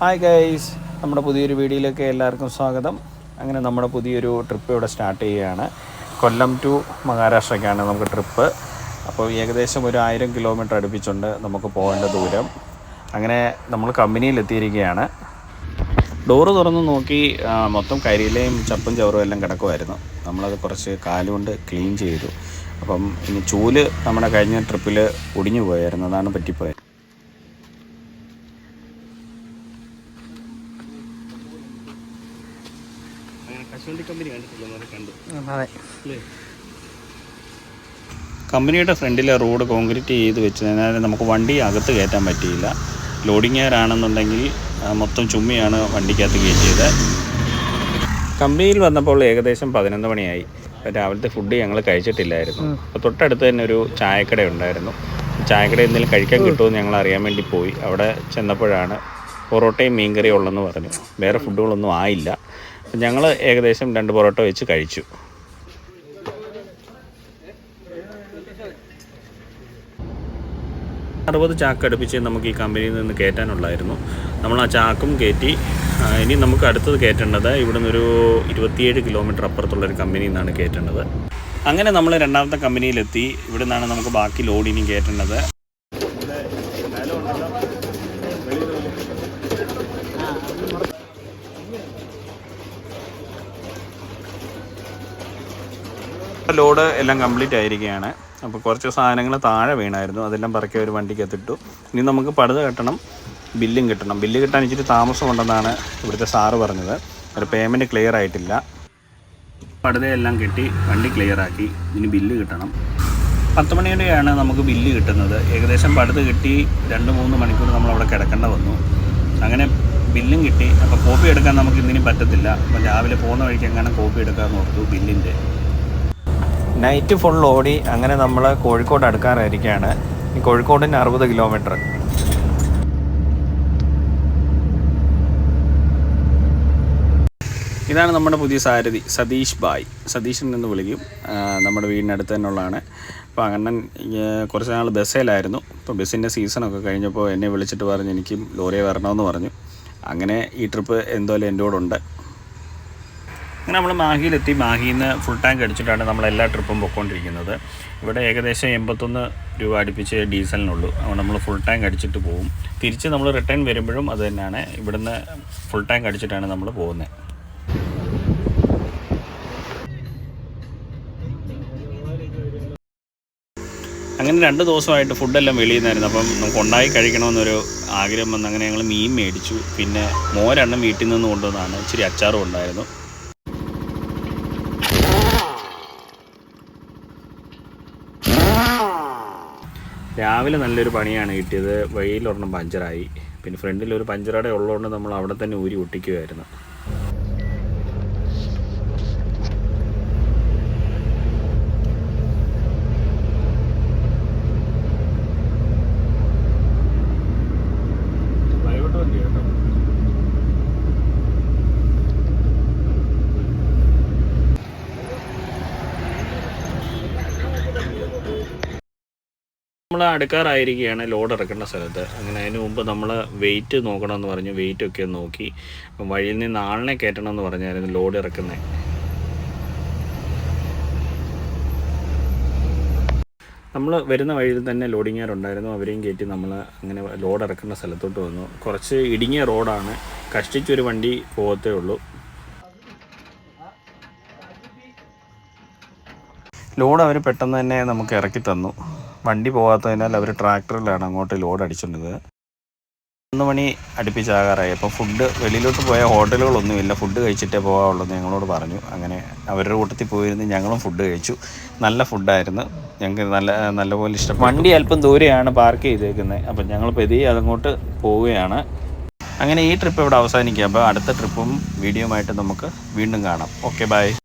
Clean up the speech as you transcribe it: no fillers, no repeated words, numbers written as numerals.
Hi guys, നമ്മുടെ പുതിയൊരു വീഡിയോയിലേക്ക് എല്ലാവർക്കും സ്വാഗതം. അങ്ങനെ നമ്മുടെ പുതിയൊരു ട്രിപ്പ് ഇവിടെ സ്റ്റാർട്ട് ചെയ്യുകയാണ്. കൊല്ലം ടു മഹാരാഷ്ട്രയ്ക്കാണ് നമുക്ക് ട്രിപ്പ്. അപ്പോൾ ഏകദേശം ഒരു 1000 കിലോമീറ്റർ അടുപ്പിച്ചുണ്ട് നമുക്ക് പോകേണ്ട ദൂരം. അങ്ങനെ നമ്മൾ കമ്പനിയിലെത്തിയിരിക്കുകയാണ്. ഡോറ് തുറന്ന് നോക്കി മൊത്തം കരിയിലയും ചപ്പും ചവറും എല്ലാം കിടക്കുമായിരുന്നു. നമ്മളത് കുറച്ച് കാലുകൊണ്ട് ക്ലീൻ ചെയ്തു. അപ്പം ഇനി ചൂല് നമ്മുടെ കഴിഞ്ഞ ട്രിപ്പിൽ ഒടിഞ്ഞു പോയായിരുന്നു, അതാണ് പറ്റിപ്പോയത്. കമ്പനിയുടെ ഫ്രണ്ടിലെ റോഡ് കോൺക്രീറ്റ് ചെയ്ത് വെച്ചതിനാൽ നമുക്ക് വണ്ടി അകത്ത് കയറ്റാൻ പറ്റിയില്ല. ലോഡിങ്ങുകാരാണെന്നുണ്ടെങ്കിൽ മൊത്തം ചുമ്മിയാണ് വണ്ടിക്കകത്ത് കയറ്റിയത്. കമ്പനിയിൽ വന്നപ്പോൾ ഏകദേശം 11 മണിയായി. രാവിലത്തെ ഫുഡ് ഞങ്ങൾ കഴിച്ചിട്ടില്ലായിരുന്നു. അപ്പോൾ തൊട്ടടുത്ത് തന്നെ ഒരു ചായക്കട ഉണ്ടായിരുന്നു. ചായക്കട എന്തെങ്കിലും കഴിക്കാൻ കിട്ടുമെന്ന് ഞങ്ങൾ അറിയാൻ വേണ്ടി പോയി. അവിടെ ചെന്നപ്പോഴാണ് പൊറോട്ടയും മീൻകറിയും ഉള്ളതെന്ന് പറഞ്ഞു. വേറെ ഫുഡുകളൊന്നും ആയില്ല. ഞങ്ങൾ ഏകദേശം 2 പൊറോട്ട വെച്ച് കഴിച്ചു. അറുപത് ചാക്ക് അടുപ്പിച്ച് നമുക്ക് ഈ കമ്പനിയിൽ നിന്ന് കയറ്റാനുള്ളായിരുന്നു. നമ്മൾ ആ ചാക്കും കയറ്റി. ഇനി നമുക്ക് അടുത്തത് കയറ്റേണ്ടത് ഇവിടെ നിന്നൊരു 27 കിലോമീറ്റർ അപ്പുറത്തുള്ളൊരു കമ്പനിയിൽ നിന്നാണ് കയറ്റേണ്ടത്. അങ്ങനെ നമ്മൾ രണ്ടാമത്തെ കമ്പനിയിലെത്തി. ഇവിടെ നിന്നാണ് നമുക്ക് ബാക്കി ലോഡ് ഇനി കയറ്റേണ്ടത്. ലോഡ് എല്ലാം കംപ്ലീറ്റ് ആയിരിക്കുകയാണ്. അപ്പോൾ കുറച്ച് സാധനങ്ങൾ താഴെ വീണായിരുന്നു, അതെല്ലാം പറക്കി ഒരു വണ്ടിക്കകത്തിട്ടു. ഇനി നമുക്ക് പടുത കെട്ടണം, ബില്ലും കിട്ടണം. ബില്ല് കിട്ടാൻ ഇച്ചിരി താമസമുണ്ടെന്നാണ് ഇവിടുത്തെ സാറ് പറഞ്ഞത്. ഒരു പേയ്മെൻറ്റ് ക്ലിയർ ആയിട്ടില്ല. പടുതയെല്ലാം കെട്ടി വണ്ടി ക്ലിയറാക്കി. ഇനി ബില്ല് കിട്ടണം. 10 മണിയോടെയാണ് നമുക്ക് ബില്ല് കിട്ടുന്നത്. ഏകദേശം പടുത കിട്ടി 2-3 മണിക്കൂർ നമ്മളവിടെ കിടക്കേണ്ട വന്നു. അങ്ങനെ ബില്ലും കിട്ടി. അപ്പോൾ കോപ്പി എടുക്കാൻ നമുക്ക് ഇന്നിനും പറ്റത്തില്ല. അപ്പം രാവിലെ പോകുന്ന വഴിക്ക് എങ്ങനെ കോപ്പി എടുക്കാമെന്ന് ഓർത്തു ബില്ലിൻ്റെ. നൈറ്റ് ഫുൾ ഓടി. അങ്ങനെ നമ്മൾ കോഴിക്കോട് അടുക്കാറായിരിക്കുകയാണ്. ഈ കോഴിക്കോടിന് 60 കിലോമീറ്റർ. ഇതാണ് നമ്മുടെ പുതിയ സാരഥി സതീഷ് ഭായ്. സതീഷിൽ നിന്ന് വിളിക്കും. നമ്മുടെ വീടിനടുത്ത് തന്നെയുള്ളതാണ്. അപ്പോൾ അണ്ണൻ കുറച്ച് നാൾ ബസ്സിലായിരുന്നു. ഇപ്പോൾ ബസ്സിൻ്റെ സീസണൊക്കെ കഴിഞ്ഞപ്പോൾ എന്നെ വിളിച്ചിട്ട് പറഞ്ഞു എനിക്കും ലോറിയെ വരണമെന്ന് പറഞ്ഞു. അങ്ങനെ ഈ ട്രിപ്പ് എന്തായാലും എൻ്റെ കൂടെ ഉണ്ട്. അങ്ങനെ നമ്മൾ മാഹിയിലെത്തി. മാഹിയിൽ നിന്ന് ഫുൾ ടാങ്ക് അടിച്ചിട്ടാണ് നമ്മളെല്ലാ ട്രിപ്പും പൊയ്ക്കൊണ്ടിരിക്കുന്നത്. ഇവിടെ ഏകദേശം 81 രൂപ അടുപ്പിച്ച് ഡീസലിനുള്ളൂ. അതുകൊണ്ട് നമ്മൾ ഫുൾ ടാങ്ക് അടിച്ചിട്ട് പോകും. തിരിച്ച് നമ്മൾ റിട്ടേൺ വരുമ്പോഴും അത് തന്നെയാണ്. ഇവിടുന്ന് ഫുൾ ടാങ്ക് അടിച്ചിട്ടാണ് നമ്മൾ പോകുന്നത്. അങ്ങനെ 2 ദിവസമായിട്ട് ഫുഡെല്ലാം വെളിയിൽ നിന്നായിരുന്നു. അപ്പം നമുക്ക് ഉണ്ടാക്കി കഴിക്കണമെന്നൊരു ആഗ്രഹം വന്ന് അങ്ങനെ ഞങ്ങൾ മീൻ മേടിച്ചു. പിന്നെ മോരെണ്ണം വീട്ടിൽ നിന്ന് കൊണ്ടുവന്നതാണ്. ഇച്ചിരി അച്ചാറും ഉണ്ടായിരുന്നു. രാവിലെ നല്ലൊരു പണിയാണ് കിട്ടിയത്. വഴിയിലൊരെണ്ണം പഞ്ചറായി. പിന്നെ ഫ്രണ്ടിലൊരു പഞ്ചറടെ ഉള്ളതുകൊണ്ട് നമ്മൾ അവിടെ തന്നെ ഊരി ഒട്ടിക്കുമായിരുന്നു. നമ്മൾ അടുക്കാറായിരിക്കുകയാണ് ലോഡ് ഇറക്കേണ്ട സ്ഥലത്ത്. അങ്ങനെ അതിന് മുമ്പ് നമ്മൾ വെയിറ്റ് നോക്കണമെന്ന് പറഞ്ഞു. വെയിറ്റൊക്കെ നോക്കി. അപ്പം വഴിയിൽ നിന്ന് ആളിനെ കയറ്റണമെന്ന് പറഞ്ഞായിരുന്നു ലോഡ് ഇറക്കുന്നത്. നമ്മൾ വരുന്ന വഴിയിൽ തന്നെ ലോഡിങ്ങുകാരുണ്ടായിരുന്നു. അവരെയും കയറ്റി നമ്മൾ അങ്ങനെ ലോഡ് ഇറക്കുന്ന സ്ഥലത്തോട്ട് വന്നു. കുറച്ച് ഇടുങ്ങിയ റോഡാണ്. കഷ്ടിച്ചൊരു വണ്ടി പോകത്തേ ഉള്ളൂ. ലോഡ് അവർ പെട്ടെന്ന് തന്നെ നമുക്ക് ഇറക്കി തന്നു. വണ്ടി പോകാത്തതിനാൽ അവർ ട്രാക്ടറിലാണ് അങ്ങോട്ട് ലോഡ് അടിച്ചിട്ടുള്ളത്. 1 മണി അടുപ്പിച്ചാകാറായി. അപ്പോൾ ഫുഡ് വെളിയിലോട്ട് പോയ ഹോട്ടലുകളൊന്നുമില്ല, ഫുഡ് കഴിച്ചിട്ടേ പോകാവുള്ളൂ ഞങ്ങളോട് പറഞ്ഞു. അങ്ങനെ അവരുടെ കൂട്ടത്തിൽ പോയിരുന്ന് ഞങ്ങളും ഫുഡ് കഴിച്ചു. നല്ല ഫുഡായിരുന്നു. ഞങ്ങൾക്ക് നല്ലപോലെ ഇഷ്ടപ്പെട്ടു. വണ്ടി അല്പം ദൂരെയാണ് പാർക്ക് ചെയ്തേക്കുന്നത്. അപ്പം ഞങ്ങൾ പതിയെ അതങ്ങോട്ട് പോവുകയാണ്. അങ്ങനെ ഈ ട്രിപ്പ് ഇവിടെ അവസാനിക്കുക. അപ്പോൾ അടുത്ത ട്രിപ്പും വീഡിയോയുമായിട്ട് നമുക്ക് വീണ്ടും കാണാം. Okay, by.